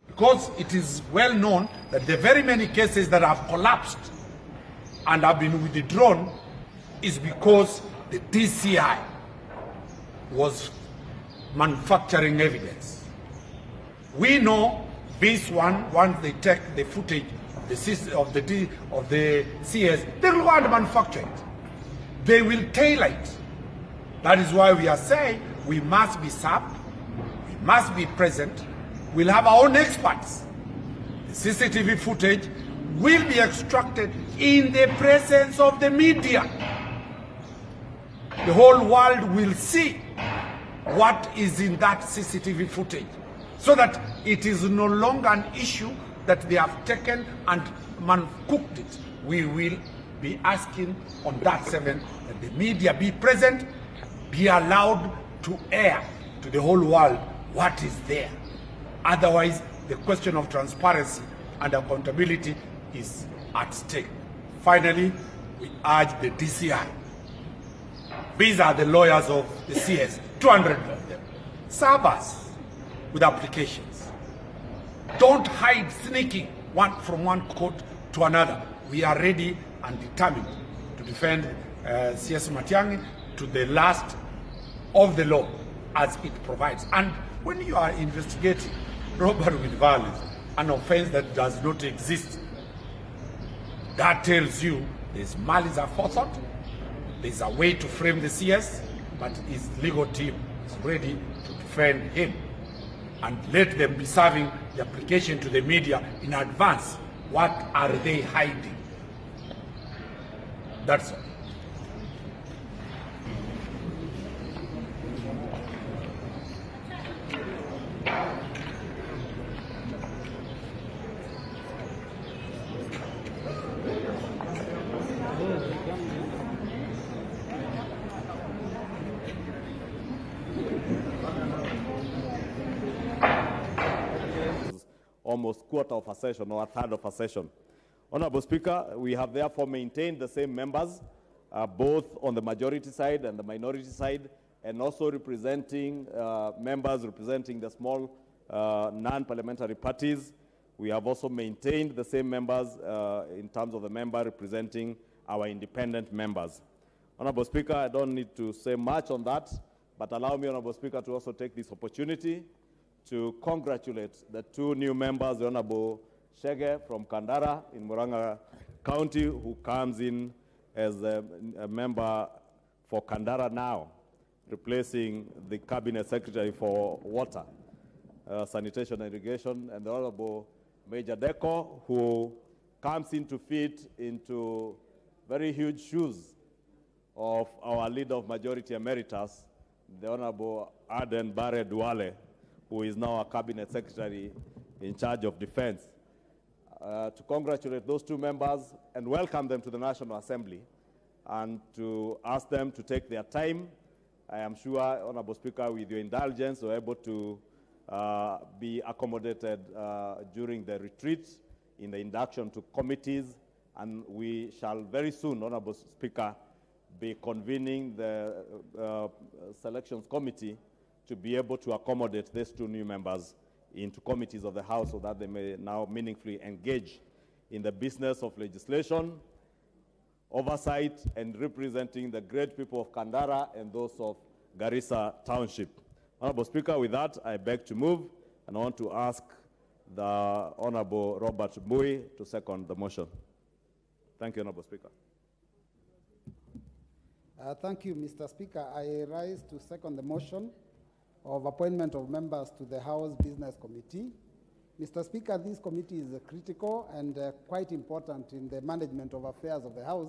Because it is well known that the very many cases that have collapsed and have been withdrawn is because the DCI was manufacturing evidence. We know this one, once they take the footage of the CS, they will go and manufacture it. They will tailor it. That is why we are saying we must be served, we must be present, we'll have our own experts. The CCTV footage will be extracted in the presence of the media. The whole world will see what is in that CCTV footage, so that it is no longer an issue that they have taken and cooked it. We will be asking on that 7 that the media be present, be allowed to air to the whole world what is there. Otherwise, the question of transparency and accountability is at stake. Finally, we urge the DCI. These are the lawyers of the CS, 200 of them. Serve us with applications. Don't hide sneaking from one court to another. We are ready and determined to defend CS Matiang'I to the last of the law as it provides. And when you are investigating robbery with violence, an offense that does not exist, that tells you there's malice aforethought, there's a way to frame the CS, but his legal team is ready to defend him. And let them be serving the application to the media in advance. What are they hiding? That's all. Almost quarter of a session or a third of a session. Honorable Speaker, we have therefore maintained the same members, both on the majority side and the minority side, and also representing members representing the small non-parliamentary parties. We have also maintained the same members in terms of the member representing our independent members. Honorable Speaker, I don't need to say much on that, but allow me, Honorable Speaker, to also take this opportunity to congratulate the 2 new members, the Honorable Shege from Kandara in Murang'a County, who comes in as a member for Kandara now, replacing the Cabinet Secretary for Water, Sanitation and Irrigation, and the Honorable Major Deko, who comes in to fit into very huge shoes of our Leader of Majority Emeritus, the Honorable Aden Bare Duale, who is now a Cabinet Secretary in charge of Defense. To congratulate those 2 members and welcome them to the National Assembly, and to ask them to take their time. I am sure, Honorable Speaker, with your indulgence, we're able to be accommodated during the retreat in the induction to committees, and we shall very soon, Honorable Speaker, be convening the Selections Committee to be able to accommodate these 2 new members into committees of the House so that they may now meaningfully engage in the business of legislation, oversight, and representing the great people of Kandara and those of Garissa Township. Honorable Speaker, with that, I beg to move, and I want to ask the Honorable Robert Mui to second the motion. Thank you, Honorable Speaker. Thank you, Mr. Speaker. I rise to second the motion of appointment of members to the House Business Committee. Mr. Speaker, this committee is critical and quite important in the management of affairs of the House,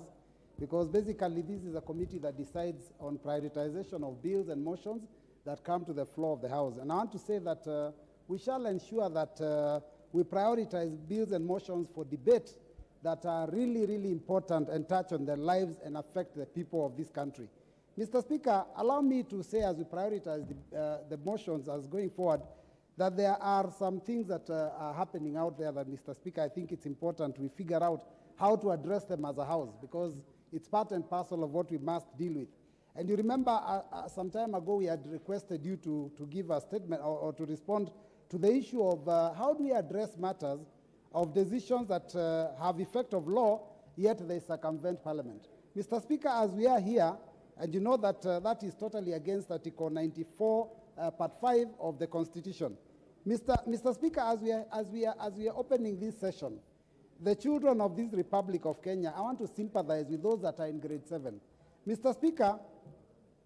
because basically this is a committee that decides on prioritization of bills and motions that come to the floor of the House. And I want to say that we shall ensure that we prioritize bills and motions for debate that are really, really important and touch on their lives and affect the people of this country. Mr. Speaker, allow me to say, as we prioritize the motions as going forward, that there are some things that are happening out there that, Mr. Speaker, I think it's important we figure out how to address them as a House, because it's part and parcel of what we must deal with. And you remember some time ago we had requested you to give a statement or to respond to the issue of how do we address matters of decisions that have effect of law, yet they circumvent Parliament. Mr. Speaker, as we are here, and you know that that is totally against Article 94, Part 5 of the Constitution. Mr. Speaker, as we are opening this session, the children of this Republic of Kenya, I want to sympathize with those that are in grade 7. Mr. Speaker,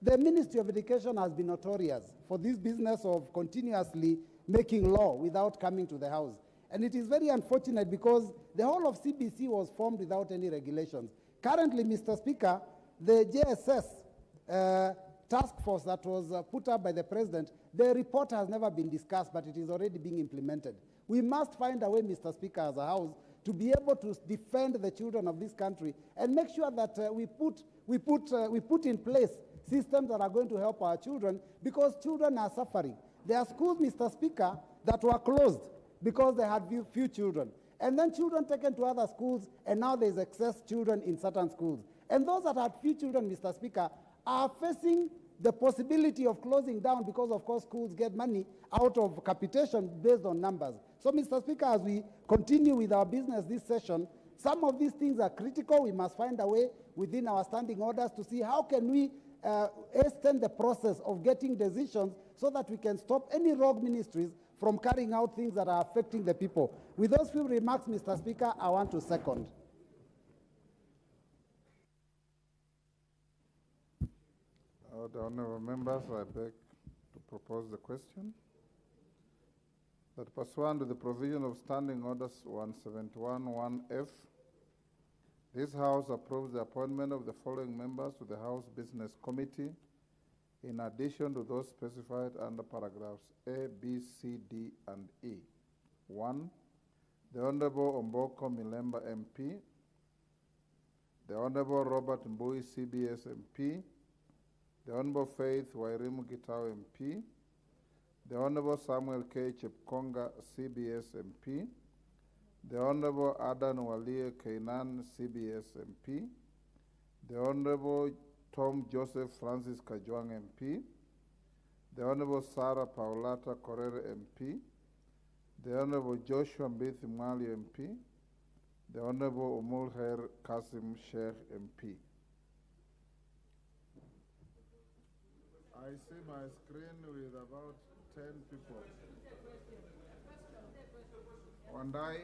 the Ministry of Education has been notorious for this business of continuously making law without coming to the House. And it is very unfortunate because the whole of CBC was formed without any regulations. Currently, Mr. Speaker, the JSS task force that was put up by the President, the report has never been discussed, but it is already being implemented. We must find a way, Mr. Speaker, as a House, to be able to defend the children of this country and make sure that we put in place systems that are going to help our children, because children are suffering. There are schools, Mr. Speaker, that were closed because they had few children. And then children taken to other schools, and now there's excess children in certain schools. And those that had few children, Mr. Speaker, are facing the possibility of closing down because, of course, schools get money out of capitation based on numbers. So, Mr. Speaker, as we continue with our business this session, some of these things are critical. We must find a way within our standing orders to see how can we extend the process of getting decisions so that we can stop any rogue ministries from carrying out things that are affecting the people. With those few remarks, Mr. Speaker, I want to second. The honourable members, I beg to propose the question that pursuant to the provision of Standing Orders 171(1)F, this House approves the appointment of the following members to the House Business Committee in addition to those specified under paragraphs A, B, C, D, and E. 1. The Honourable Omboko Milemba MP, the Honourable Robert Mbui CBS MP, the Honourable Faith Wairimu Gitau MP, the Honourable Samuel K. Chepkonga CBS MP, the Honourable Adan Walie Keinan CBS MP, the Honourable Tom Joseph Francis Kajwang MP, the Honourable Sarah Paulata Korere MP, the Honourable Joshua Mbithi Mwali MP, the Honourable Umulher Kasim Sheikh MP. I see my screen with about 10 people. Wandai?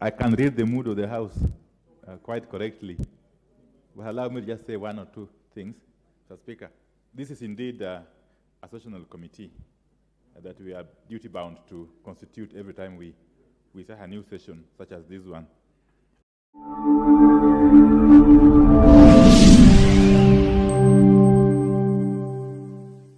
I can read the mood of the House quite correctly. But allow me to just say one or two things. Mr. Speaker, this is indeed a sessional committee that we are duty-bound to constitute every time we start a new session such as this one.